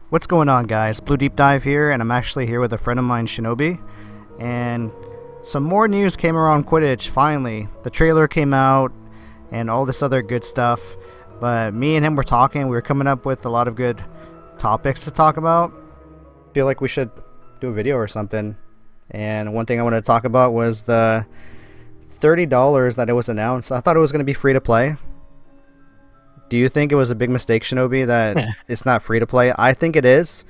What's going on, guys? BlueDeepDive here, and I'm actually here with a friend of mine, Shinobi. And some more news came around Quidditch, finally. The trailer came out, and all this other good stuff. But me and him were talking, we were coming up with a lot of good topics to talk about. I feel like we should do a video or something. And one thing I wanted to talk about was the $30 that it was announced. I thought it was going to be free to play. Do you think it was a big mistake, Shinobi, that it's not free to play? I think it is,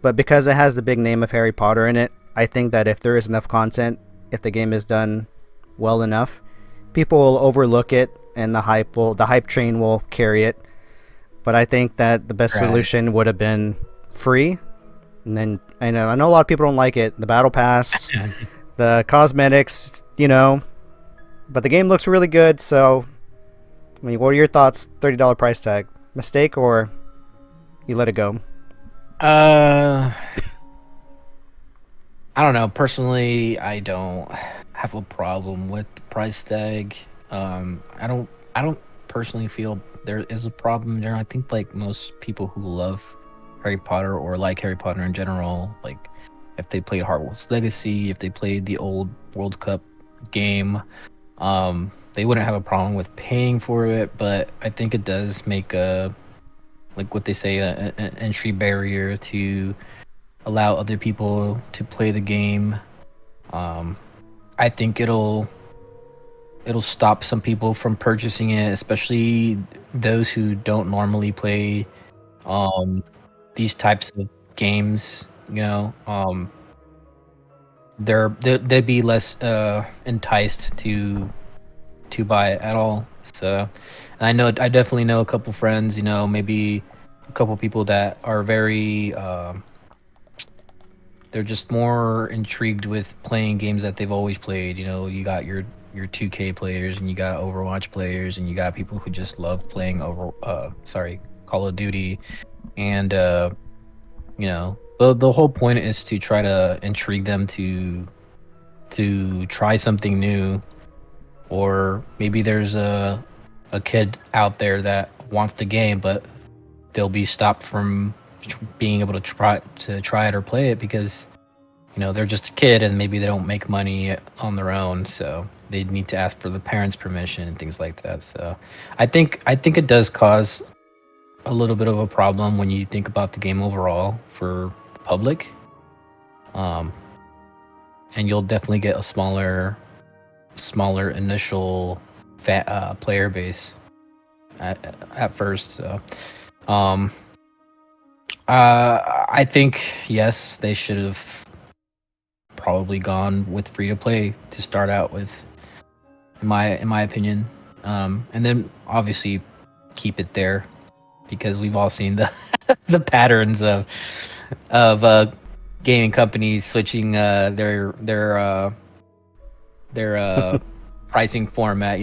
but because it has the big name of Harry Potter in it, I think that if there is enough content, if the game is done well enough, people will overlook it, and the hype train will carry it. But I think that the best solution would have been free. And then I know a lot of people don't like it. The battle pass, the cosmetics, but the game looks really good. So, I mean, what are your thoughts? $30 price tag, mistake or you let it go? I don't know. Personally, I don't have a problem with the price tag. I don't personally feel there is a problem there. I think like most people who love Harry Potter or like Harry Potter in general, like if they played Hogwarts Legacy, if they played the old World Cup game, they wouldn't have a problem with paying for it. But I think it does make like what they say, an entry barrier to allow other people to play the game. I think it'll stop some people from purchasing it, especially those who don't normally play these types of games. They'd be less enticed to buy it at all. So, and I definitely know a couple friends, maybe a couple people that are very they're just more intrigued with playing games that they've always played. You got your 2K players, and you got Overwatch players, and you got people who just love playing Call of Duty. And the whole point is to try to intrigue them to try something new. Or maybe there's a kid out there that wants the game, but they'll be stopped from being able to try it or play it because they're just a kid and maybe they don't make money on their own, so they need to ask for the parents' permission and things like that. So I think it does cause a little bit of a problem when you think about the game overall for the public. And you'll definitely get a smaller initial player base at first. So I think yes, they should have probably gone with free to play to start out with, in my opinion, and then obviously keep it there, because we've all seen the the patterns of gaming companies switching their pricing format,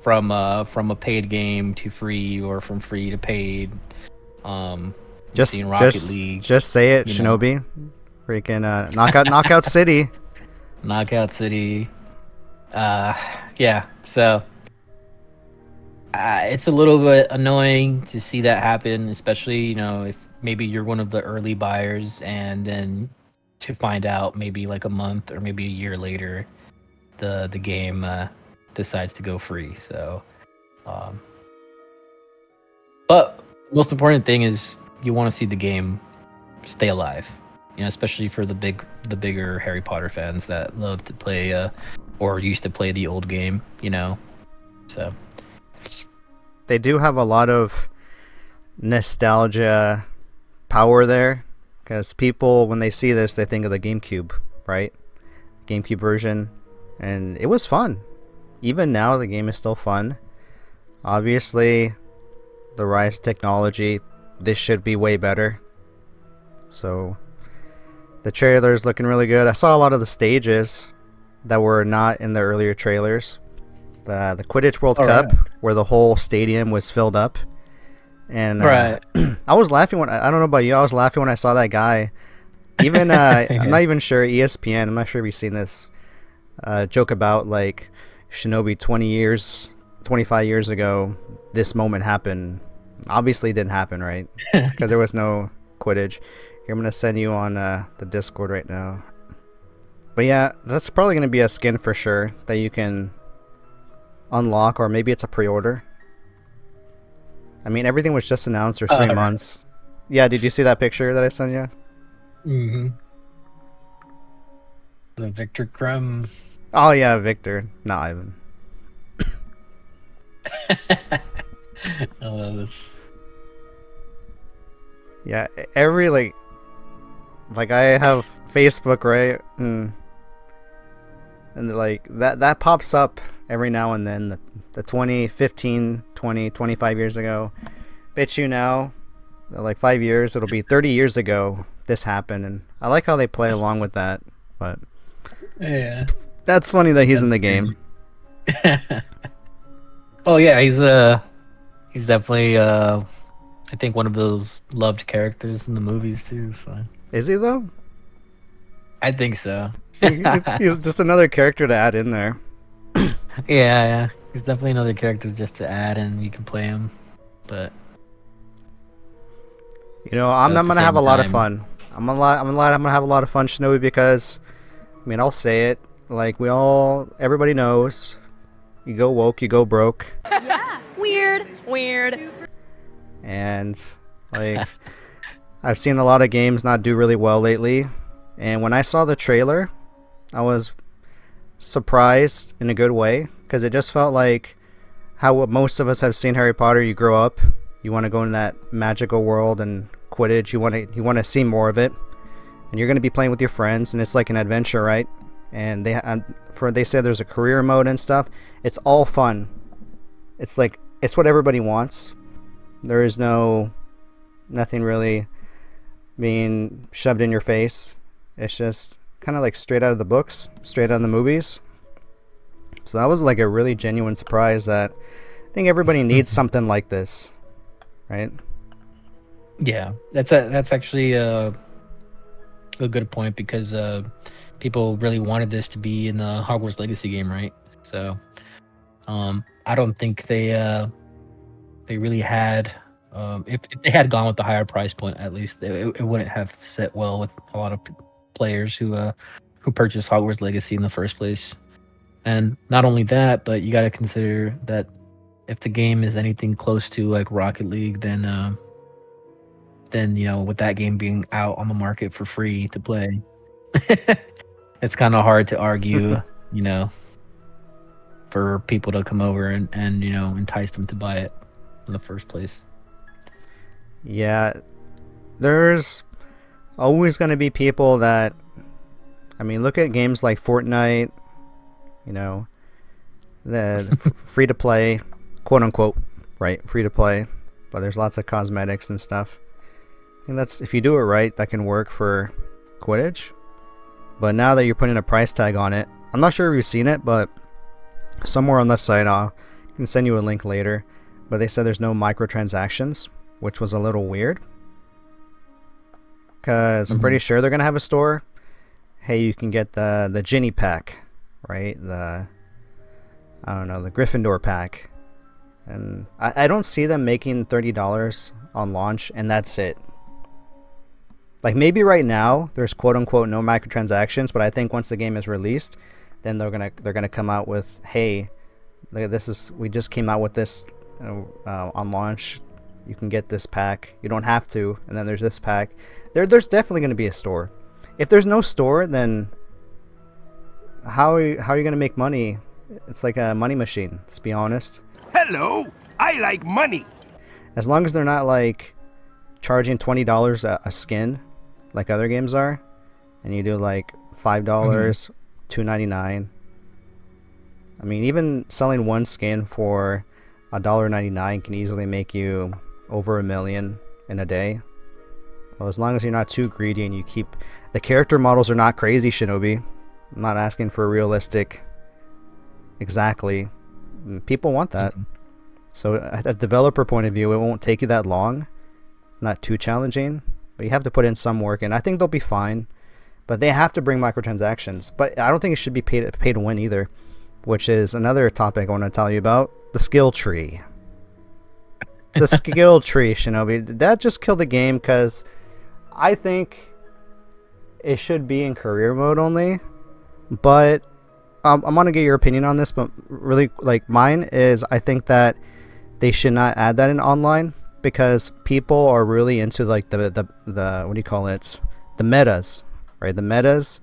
from a paid game to free, or from free to paid. Just Rocket League, just say it, Shinobi. Freaking Knockout City. Knockout City. Yeah. So it's a little bit annoying to see that happen, especially if maybe you're one of the early buyers, and then to find out maybe like a month or maybe a year later, the game decides to go free. So, but most important thing is you want to see the game stay alive. Especially for the bigger Harry Potter fans that love to play or used to play the old game. So They do have a lot of nostalgia power there, because people, when they see this, they think of the GameCube, right? GameCube version, and it was fun. Even now, the game is still fun. Obviously, the rise of technology, this should be way better. So the trailer is looking really good. I saw a lot of the stages that were not in the earlier trailers. The Quidditch World Cup, where the whole stadium was filled up. And I was laughing I don't know about you, I was laughing when I saw that guy. Even I'm not even sure, ESPN, I'm not sure if you've seen this joke about like Shinobi 25 years ago, this moment happened. Obviously it didn't happen, right? Because there was no Quidditch. Here, I'm gonna send you on the Discord right now. But yeah, that's probably gonna be a skin for sure that you can unlock, or maybe it's a pre-order. I mean, everything was just announced. There's 3 months. Yeah, did you see that picture that I sent you? Mm-hmm. The Victor Crumb. Oh yeah, Victor, not Ivan. I love this. Yeah, every like I have Facebook, right? And like that pops up every now and then. The 2015, 20, 25 years ago. Bet you now, like 5 years, it'll be 30 years ago this happened, and I like how they play along with that. But yeah, that's funny that he's in the game. Oh yeah, he's definitely I think one of those loved characters in the movies too. So Is he though? I think so. He's just another character to add in there. Yeah, he's definitely another character just to add, and you can play him. But you know, I'm gonna have a lot of fun. I'm gonna have a lot of fun, Shinobi, because I mean, I'll say it. Like everybody knows, you go woke, you go broke. Yeah. Weird. And like, I've seen a lot of games not do really well lately. And when I saw the trailer, I was surprised in a good way, because it just felt like how most of us have seen Harry Potter. You grow up, you want to go in that magical world, and Quidditch, you want to see more of it, and you're going to be playing with your friends, and it's like an adventure, right? And they say there's a career mode and stuff. It's all fun. It's like it's what everybody wants. There is nothing really being shoved in your face. It's just kind of like straight out of the books, straight out of the movies. So that was like a really genuine surprise that I think everybody needs something like this, right? yeah, that's actually a good point, because people really wanted this to be in the Hogwarts Legacy game, right? So I don't think they really had. If they had gone with the higher price point, at least it wouldn't have set well with a lot of players who purchased Hogwarts Legacy in the first place. And not only that, but you got to consider that if the game is anything close to like Rocket League, then you know, with that game being out on the market for free to play, it's kind of hard to argue, you know, for people to come over and you know, entice them to buy it in the first place. Yeah, there's always going to be people that, I mean, look at games like Fortnite, you know, the free to play, quote unquote, right? Free to play, but there's lots of cosmetics and stuff. And that's, if you do it right, that can work for Quidditch. But now that you're putting a price tag on it, I'm not sure if you've seen it, but somewhere on this site, I can send you a link later. But they said there's no microtransactions, which was a little weird. Because I'm pretty sure they're going to have a store. Hey, you can get the Ginny pack, right? The Gryffindor pack. And I don't see them making $30 on launch, and that's it. Like, maybe right now there's quote unquote no microtransactions, but I think once the game is released, then they're gonna come out with, hey, we just came out with this on launch. You can get this pack. You don't have to. And then there's this pack. There's definitely going to be a store. If there's no store, then how are you going to make money? It's like a money machine, let's be honest. Hello, I like money. As long as they're not like charging $20 a skin like other games are, and you do like $5, $2.99. I mean, even selling one skin for $1.99 can easily make you over $1 million in a day. So as long as you're not too greedy and you keep the character models are not crazy, Shinobi. I'm not asking for realistic exactly. People want that. So at a developer point of view, it won't take you that long. Not too challenging, but you have to put in some work, and I think they'll be fine. But they have to bring microtransactions. But I don't think it should be pay to win either, which is another topic I want to tell you about. The skill tree. The skill tree, Shinobi. That just killed the game, because I think it should be in career mode only, but I'm gonna get your opinion on this. But really, like mine is, I think that they should not add that in online because people are really into like the what do you call it? The metas, right? The metas,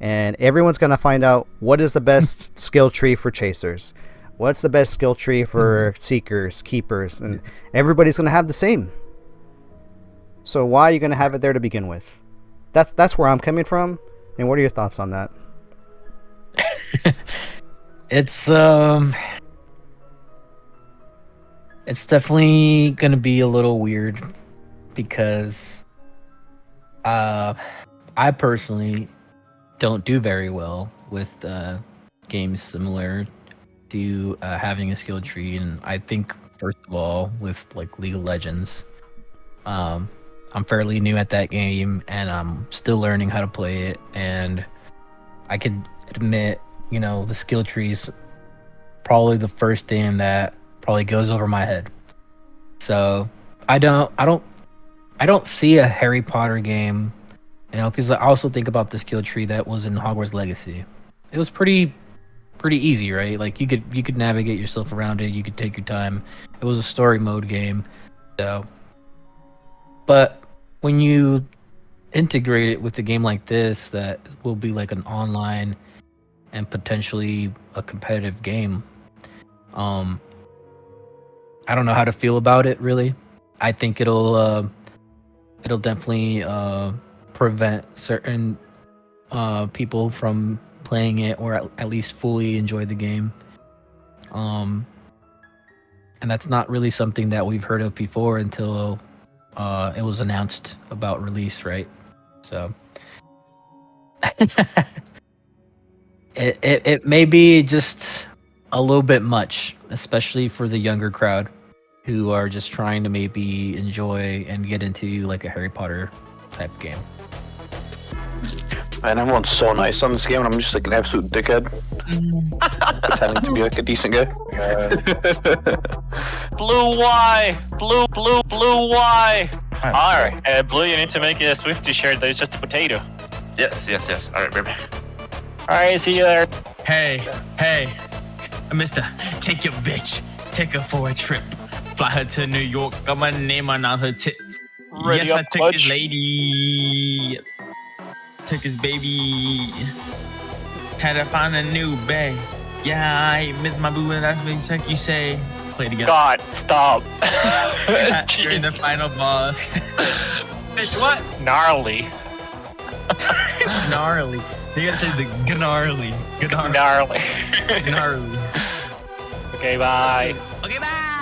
and everyone's gonna find out what is the best skill tree for chasers, what's the best skill tree for seekers, keepers, and everybody's gonna have the same. So why are you gonna have it there to begin with? That's where I'm coming from. And what are your thoughts on that? It's definitely gonna be a little weird because I personally don't do very well with games similar to having a skill tree, and I think first of all with like League of Legends, I'm fairly new at that game and I'm still learning how to play it, and I could admit, you know, the skill trees probably the first thing that probably goes over my head. So I don't see a Harry Potter game, you know, because I also think about the skill tree that was in Hogwarts Legacy. It was pretty easy, right? Like you could navigate yourself around it, you could take your time. It was a story mode game. So but when you integrate it with a game like this that will be like an online and potentially a competitive game, I don't know how to feel about it really. I think it'll definitely prevent certain people from playing it, or at least fully enjoy the game. And that's not really something that we've heard of before until it was announced about release, right? So it may be just a little bit much, especially for the younger crowd who are just trying to maybe enjoy and get into like a Harry Potter type game. Man, everyone's so nice on this game, and I'm just like an absolute dickhead. Pretending to be like a decent guy. Blue Y! Blue Y! Alright, Blue, you need to make a Swifty shirt that is just a potato. Yes. Alright, baby. Alright, see you there. Hey, mister, take your bitch. Take her for a trip. Fly her to New York. Got my name on all her tits. Ready Yes, I up, took Clutch. his lady. Took his baby. Had to find a new bae. Yeah, I miss my boo, and that's what you say. Play together. God, stop. You're in the final boss. Bitch, what? Gnarly. Gnarly. You gotta say the gnarly. Gnarly. Gnarly. Okay, bye. Okay, bye.